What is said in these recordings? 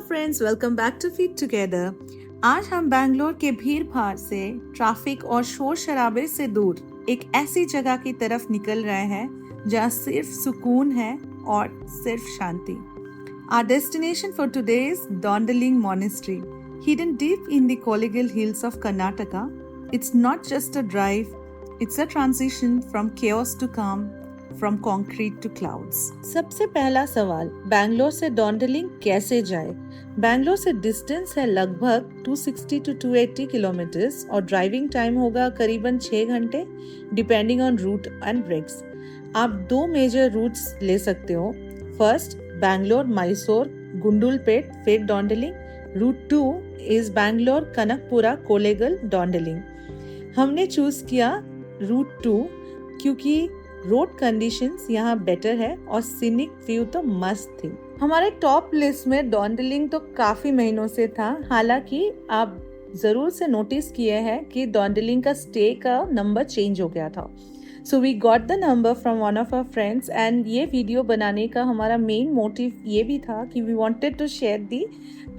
Friends, welcome back to feet together. आज हम बैंगलोर के भीड़ भाड़ से, ट्रैफिक और शोर शराबे से दूर एक ऐसी जगह की तरफ निकल रहे हैं जहाँ सिर्फ सुकून है और सिर्फ शांति। Our destination for today is Dondaling Monastery, hidden deep in the Kollegal hills of Karnataka. It's not just a drive, it's a transition from chaos to calm, from concrete to clouds. सबसे पहला सवाल, बैंगलोर से डोंडलिंग कैसे जाए? बैंगलोर से distance है लगभग 260 to 280 kilometres और ड्राइविंग टाइम होगा करीबन 6 घंटे depending on route and breaks. आप 2 मेजर रूट्स ले सकते हो। फर्स्ट, बैंगलोर मैसूर गुंडलुपेट फिर डोंडलिंग। Route 2 is Bangalore Kanakapura Kollegal Dondling. हमने चूज किया रूट 2 क्योंकि रोड कंडीशंस यहाँ बेटर है और सीनिक व्यू तो मस्त थी। हमारे टॉप लिस्ट में डोंडलिंग तो काफी महीनों से था। हालांकि आप जरूर से नोटिस किए हैं कि डोंडलिंग का स्टे का नंबर चेंज हो गया था। So we got the number from one of our friends and ये वीडियो बनाने का हमारा मेन मोटिव ये भी था कि we wanted to share the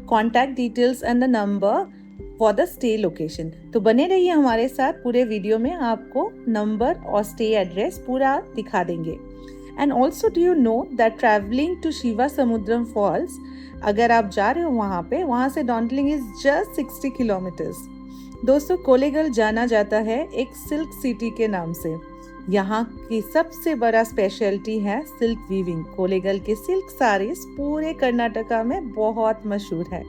contact details and the number for the stay location. तो बने रहिए हमारे साथ, पूरे वीडियो में आपको नंबर और स्टे एड्रेस पूरा दिखा देंगे। And also do you know that travelling to Shivasamudram falls, अगर आप जा रहे हो वहाँ से डोंडलिंग इज जस्ट 60 किलोमीटर्स। दोस्तों, कोलेगल जाना जाता है एक सिल्क सिटी के नाम से। यहाँ की सबसे बड़ा स्पेशलिटी है सिल्क वीविंग। कोलेगल के सिल्क साड़ीज पूरे कर्नाटका में बहुत मशहूर है।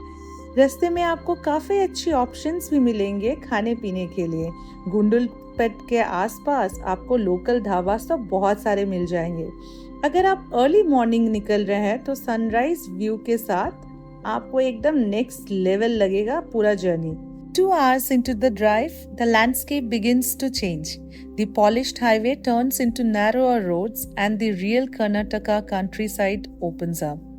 रास्ते में आपको काफ़ी अच्छी ऑप्शंस भी मिलेंगे खाने पीने के लिए। गुंडलपेट के आसपास आपको लोकल ढाबा सब बहुत सारे मिल जाएंगे। अगर आप अर्ली मॉर्निंग निकल रहे हैं तो सनराइज व्यू के साथ आपको एकदम नेक्स्ट लेवल लगेगा पूरा journey. 2 hours into the drive, the landscape begins to change. The polished highway turns into narrower roads and the real Karnataka countryside opens up.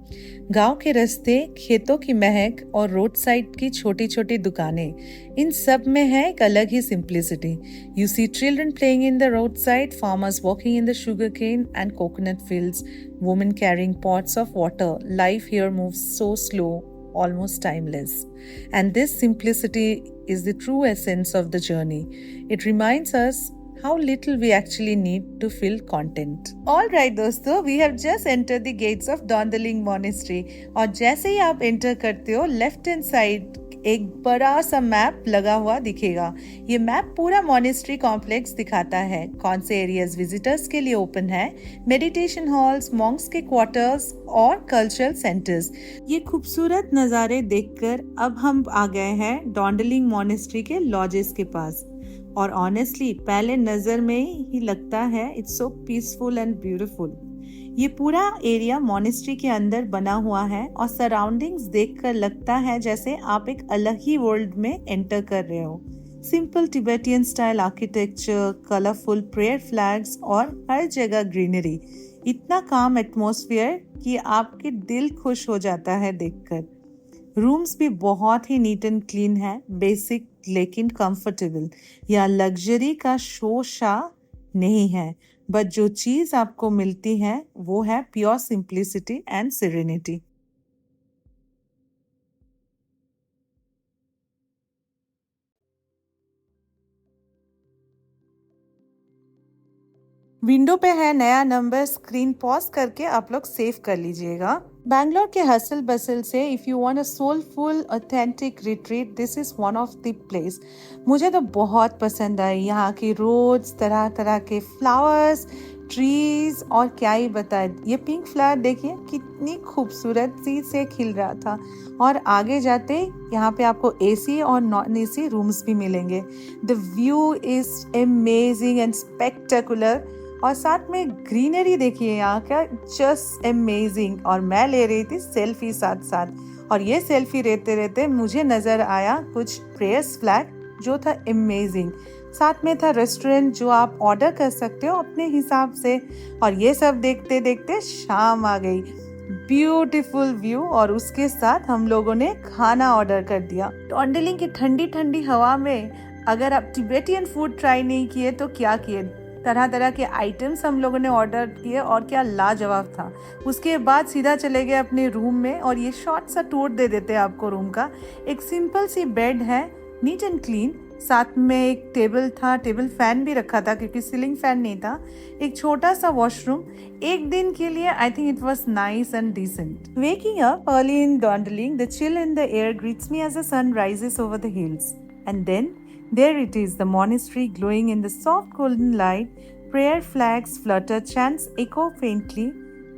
गांव के रास्ते, खेतों की महक और रोड साइड की छोटी छोटी दुकानें, इन सब में है एक अलग ही simplicity. You see children playing in the roadside, farmers walking in the sugarcane and coconut fields, women carrying pots of water. Life here moves so slow, almost timeless. And this simplicity is the true essence of the journey. It reminds us how little we actually need to feel content. All right दोस्तों, we have just entered the gates of Dondaling Monastery और जैसे ही आप enter करते हो left hand side एक बड़ा सा map लगा हुआ दिखेगा। ये मैप पूरा मॉनेस्ट्री कॉम्प्लेक्स दिखाता है, कौन से एरियाज विजिटर्स के लिए ओपन है, मेडिटेशन हॉल्स, मॉन्क्स के क्वार्टर्स और कल्चरल सेंटर्स। ये खूबसूरत नज़ारे देखकर अब हम आ गए हैं डोंडलिंग मॉनेस्ट्री के लॉजेस के पास। और ऑनेस्टली पहले नज़र में ही लगता है it's so peaceful and beautiful. ये पूरा एरिया मॉनेस्ट्री के अंदर बना हुआ है और सराउंडिंग्स देखकर लगता है जैसे आप एक अलग ही वर्ल्ड में एंटर कर रहे हो। Simple Tibetan style architecture, colourful prayer flags और हर जगह ग्रीनरी, इतना काम एटमॉस्फेयर कि आपके दिल खुश हो जाता है देखकर। रूम्स भी बहुत ही नीट एंड क्लीन है, बेसिक लेकिन कंफर्टेबल। या लग्जरी का शोशा नहीं है, बट जो चीज आपको मिलती है वो है pure simplicity and serenity. Window पे है नया नंबर, स्क्रीन पॉज करके आप लोग सेव कर लीजिएगा। बैंगलोर के हसल बसल से if you want a soulful authentic retreat, this is one of the place. मुझे तो बहुत पसंद आई यहाँ की रोड्स, तरह तरह के फ्लावर्स, ट्रीज और क्या ही बताए। ये पिंक फ्लावर देखिए कितनी खूबसूरती से खिल रहा था। और आगे जाते यहाँ पे आपको एसी और नॉन एसी रूम्स भी मिलेंगे। The view is amazing and spectacular और साथ में ग्रीनरी देखिए यहाँ का, जस्ट अमेजिंग। और मैं ले रही थी सेल्फी साथ साथ और ये सेल्फी रहते रहते मुझे नजर आया कुछ प्रेयर्स फ्लैग जो था अमेजिंग। साथ में था रेस्टोरेंट जो आप ऑर्डर कर सकते हो अपने हिसाब से। और ये सब देखते देखते शाम आ गई, ब्यूटीफुल व्यू और उसके साथ हम लोगों ने खाना ऑर्डर कर दिया। डोंडलिंग की ठंडी ठंडी हवा में अगर आप तिब्बतियन फूड ट्राई नहीं किए तो क्या किए, तरह तरह के आइटम्स हम लोगों ने ऑर्डर किए और क्या लाजवाब था। उसके बाद सीधा चले गए अपने रूम में और ये शॉर्ट सा टूर दे देते हैं आपको रूम का। एक सिंपल सी बेड है, नीट एंड क्लीन, साथ में एक टेबल था, टेबल फैन भी रखा था क्योंकि सीलिंग फैन नहीं था, एक छोटा सा वॉशरूम। एक दिन के लिए I think it was nice and decent. Waking up early in Dondling, the chill in the air greets me as the sun rises over the hills and then there it is, the monastery glowing in the soft golden light. Prayer flags flutter, chants echo faintly.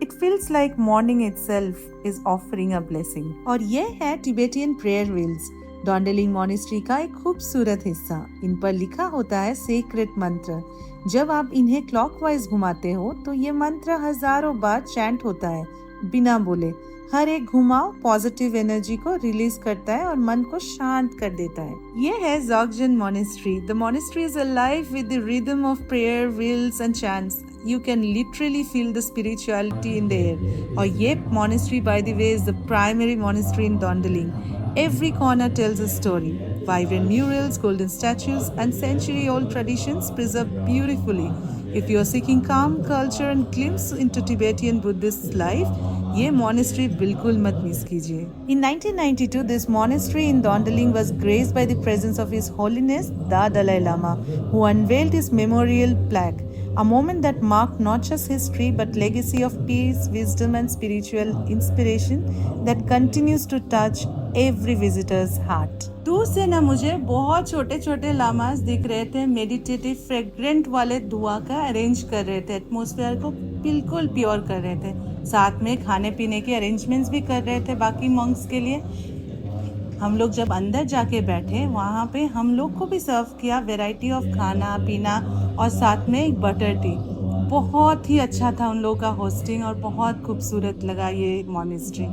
It feels like morning itself is offering a blessing. और ये है Tibetan prayer wheels, डॉन्डलिंग monastery का एक खूबसूरत हिस्सा। इन पर लिखा होता है सेक्रेट मंत्र। जब आप इन्हें क्लॉकवाइज घुमाते हो तो ये मंत्र हजारों बार चैंट होता है बिना बोले। हर एक घुमाव पॉजिटिव एनर्जी को रिलीज करता है और मन को शांत कर देता है। ये है Dzogchen monastery. The monastery is alive with the rhythm of prayer, wheels and chants. You can literally feel the spirituality in the air. और ये monastery, by the way, is the primary monastery in Dondaling. Every corner tells a story. Vibrant murals, golden statues, and century-old traditions preserved beautifully. If you are seeking calm culture and glimpse into Tibetan Buddhist life, ये monastery बिल्कुल मत miss कीजिए। In 1992, this monastery in Dondaling was graced by the presence of His Holiness the Dalai Lama, who unveiled his memorial plaque. A moment that marked not just history but legacy of peace, wisdom and spiritual inspiration that continues to touch every visitor's heart. दूर से ना मुझे बहुत छोटे छोटे llamas दिख रहे थे, मेडिटेटिव फ्रेग्रेंट वाले दुआ का अरेंज कर रहे थे, एटमॉस्फेयर को बिल्कुल प्योर कर रहे थे। साथ में खाने पीने के अरेंजमेंट्स भी कर रहे थे बाकी मॉन्क्स के लिए। हम लोग जब अंदर जाके बैठे वहाँ पे हम लोग को भी सर्व किया वैरायटी ऑफ खाना पीना और साथ में एक बटर टी। बहुत ही अच्छा था उन लोगों का होस्टिंग और बहुत खूबसूरत लगा ये मॉनेस्ट्री।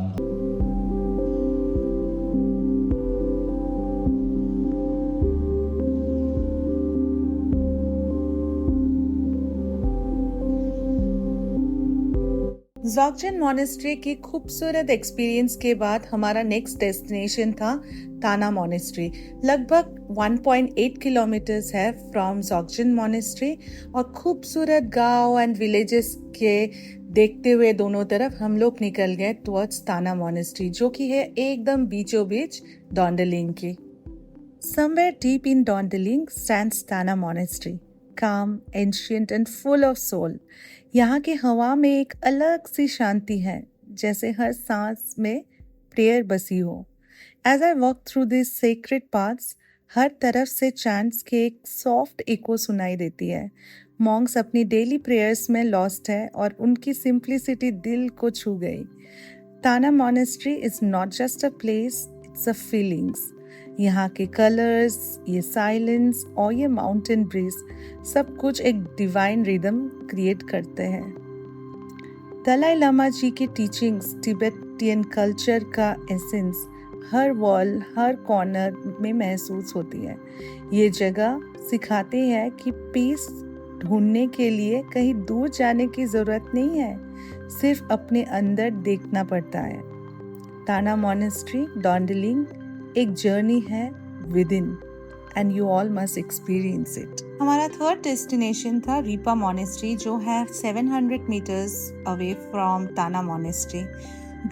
ज़ॉगजन मॉनेस्ट्री की खूबसूरत एक्सपीरियंस के बाद हमारा नेक्स्ट डेस्टिनेशन था ताना मॉनेस्ट्री। लगभग 1.8 किलोमीटर्स है फ्रॉम ज़ॉगजन मॉनेस्ट्री और खूबसूरत गांव एंड विलेजेस के देखते हुए दोनों तरफ हम लोग निकल गए टुवर्ड्स ताना मॉनेस्ट्री, जो कि है एकदम बीचों बीच डॉन्डलिंग की। Somewhere deep in Dondaling stands Tana Monastery, calm, ancient and full of soul. यहाँ की हवा में एक अलग सी शांति है, जैसे हर सांस में प्रेयर बसी हो। As I walk through these sacred paths, हर तरफ से चैंट्स के एक सॉफ्ट इको सुनाई देती है। मॉन्क्स अपनी डेली प्रेयर्स में लॉस्ट है और उनकी सिंप्लिसिटी दिल को छू गई। ताना monastery is not just a place, it's a feelings. यहाँ के कलर्स, ये साइलेंस और ये माउंटेन ब्रीज सब कुछ एक डिवाइन रिदम क्रिएट करते हैं। दलाई लामा जी की टीचिंग्स, तिब्बतियन कल्चर का एसेंस हर वॉल, हर कॉर्नर में महसूस होती है। ये जगह सिखाती है कि पीस ढूंढने के लिए कहीं दूर जाने की ज़रूरत नहीं है, सिर्फ अपने अंदर देखना पड़ता है। ताना मॉनेस्ट्री डॉन्डलिंग एक जर्नी है with in and you all must experience it. हमारा थर्ड डेस्टिनेशन था रीपा मॉनेस्ट्री, जो है 700 मीटर्स अवे फ्रॉम ताना मॉनेस्ट्री।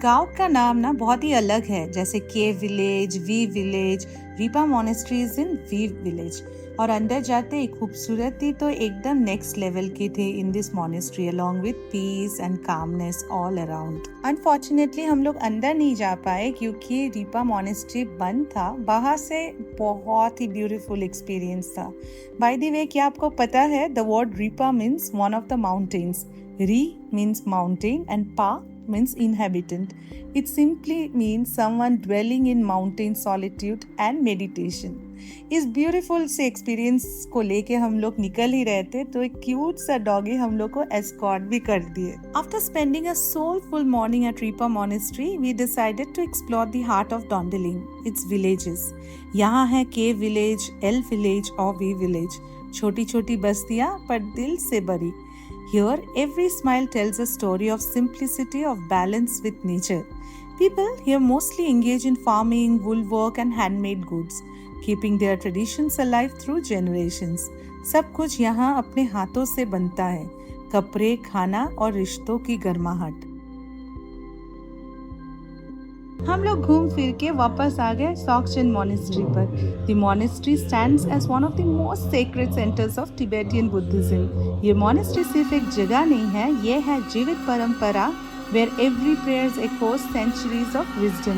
गांव का नाम ना बहुत ही अलग है, जैसे के village, V village. Reepa monastery is in V village और अंदर जाते ही खूबसूरती तो एकदम नेक्स्ट लेवल की थी in this monastery, along with piece and calmness all around. Unfortunately हम लोग अंदर नहीं जा पाए क्योंकि रीपा मॉनेस्ट्री बंद था। बाहर से बहुत ही ब्यूटीफुल एक्सपीरियंस था। बाय द वे, क्या आपको पता है the word RIPA means one of the mountains. री मीन्स माउंटेन एंड पा means inhabitant. It simply means someone dwelling in mountain solitude and meditation. इस ब्यूटीफुल से एक्सपीरियंस को लेके हम लोग निकल ही रहे थे तो एक क्यूट सा डॉगी हम लोग को एस्कॉर्ट भी कर दिए। After spending a soulful morning at Ripa Monastery, we decided to explore the heart of Dondaling, its villages. यहाँ है के विलेज, एल विलेज और वी विलेज, छोटी छोटी बस्तियाँ पर दिल से भरी। Here, every smile tells a story of simplicity, of balance with nature. People here mostly engage in farming, wool work and handmade goods, keeping their traditions alive through generations. सब कुछ यहाँ अपने हाथों से बनता है, कपड़े, खाना और रिश्तों की गर्माहट। हम लोग घूम फिर के वापस आ गए सॉक्चन मॉनेस्ट्री पर। The monastery stands as one of the most sacred centres of Tibetan Buddhism. ये मॉनेस्ट्री सिर्फ एक जगह नहीं है, ये है जीवित परंपरा where every prayer echoes centuries of wisdom.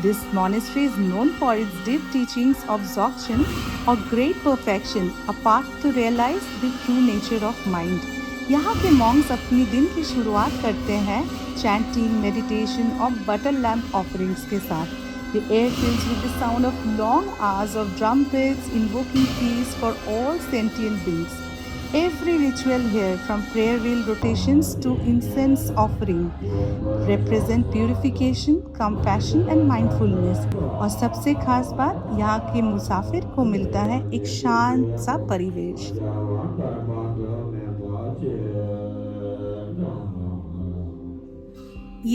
This monastery is known for its deep teachings of Dzogchen or great perfection, a path to realize the true nature of mind. यहाँ के monks अपनी दिन की शुरुआत करते हैं chanting, meditation और butter lamp offerings के साथ. The air fills with the sound of long hours of trumpets invoking peace for all sentient beings. Every ritual here, from prayer wheel rotations to incense offering, represent purification, compassion and mindfulness. और सबसे खास बात, यहाँ के मुसाफिर को मिलता है एक शांत सा परिवेश।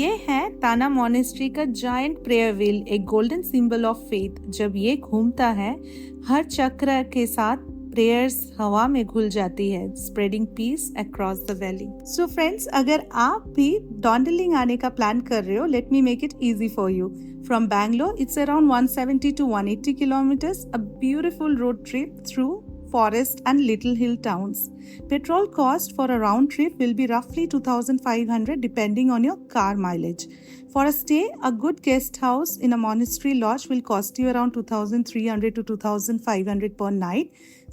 ये है ताना मॉनेस्ट्री का जायंट प्रेयर व्हील, एक गोल्डन सिंबल ऑफ फेथ। जब ये घूमता है, हर चक्र के साथ प्रेयर्स हवा में घुल जाती है, spreading peace across the valley. So friends, अगर आप भी डॉन्डलिंग आने का प्लान कर रहे हो, let me make it easy for you. From Bangalore it's around 170 to 180 kilometers, a beautiful road trip through forest and little hill towns. Petrol cost for a round trip will be roughly 2,500 depending on your car mileage. For a stay, a good guest house in a monastery lodge will cost you around 2,300 to 2,500 per night.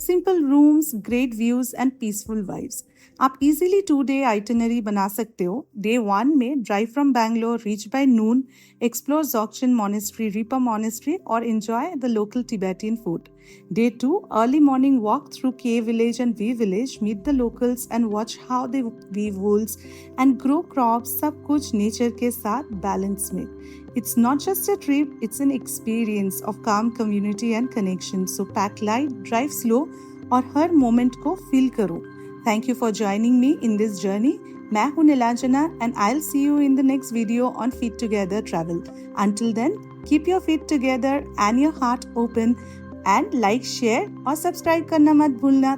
Simple rooms, great views and peaceful vibes. आप easily 2-day itinerary बना सकते हो। Day 1 में drive from Bangalore, reach by noon, explore Dzogchen Monastery, Ripa Monastery और enjoy the local Tibetan food. Day 2, early morning walk through K village and V village, meet the locals and watch how they weave wools and grow crops, सब कुछ nature के साथ balance में। It's not just a trip, it's an experience of calm community and connection. So pack light, drive slow और हर moment को feel करो। Thank you for joining me in this journey. मैं हूँ Neelanjana and I'll see you in the next video on Feet Together Travel. Until then, keep your feet together and your heart open and like, share और subscribe करना मत भूलना।